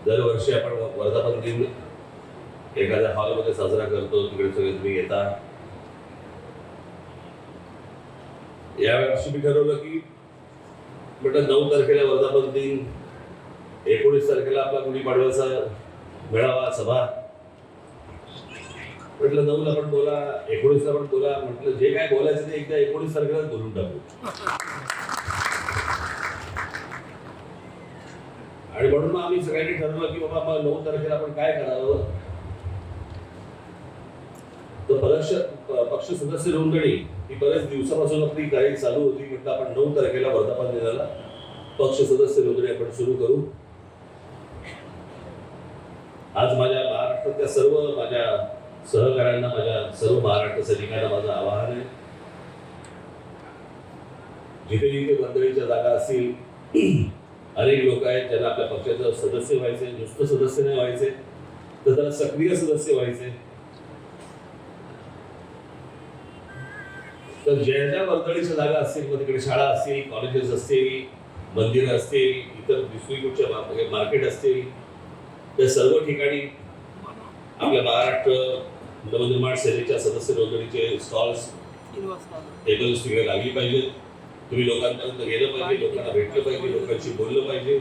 दरवर्षी आपण वर्धापन दिन एखाद्या हॉलमध्ये साजरा करतो, तिकडे सगळे तुम्ही येता. यावर्षी मी ठरवलं की म्हटलं 9 तारखेला वर्धापन दिन, 19 तारखेला आपला गुढीपाडव्याचा मेळावा सभा. म्हटलं 9ला पण बोला, 19ला पण बोला. म्हटलं जे काय बोलायचं ते एकदा 19 तारखेला बोलून टाकू. आणि म्हणून मग आम्ही सगळ्यांनी ठरवलं की बाबा 9 तारखेला आपण काय करावं. तर पक्ष सदस्य नोंदणी ही बऱ्याच दिवसापासून आपली काही चालू होती. म्हटलं आपण 9 तारखेला वर्धापन दिनाला पक्ष सदस्य नोंदणी आपण सुरू करू. आज माझ्या महाराष्ट्रातल्या सर्व माझ्या सहकाऱ्यांना, माझ्या सर्व महाराष्ट्र सैनिकांना माझं आवाहन आहे, जिथे जिथे मंडळीच्या जागा असतील, अनेक लोक आहेत ज्यांना आपल्या पक्षाचं सदस्य व्हायचे, नुसतं सदस्य नाही व्हायचे तर त्याला सक्रिय सदस्य व्हायचे. तर ज्या ज्या वर्दळीच्या जागा असतील, मग तिकडे शाळा असतील, कॉलेजेस असतील, मंदिरं असतील, इतर दुसरीकडच्या मार्केट असतील, त्या सर्व ठिकाणी आपल्या महाराष्ट्र नवनिर्माण सेनेच्या सदस्य नोंदणीचे स्टॉल्स, टेबल्स तिकडे लागली पाहिजेत. तुम्ही लोकांपर्यंत गेलं पाहिजे, लोकांना भेटलं पाहिजे, लोकांशी बोललं पाहिजे.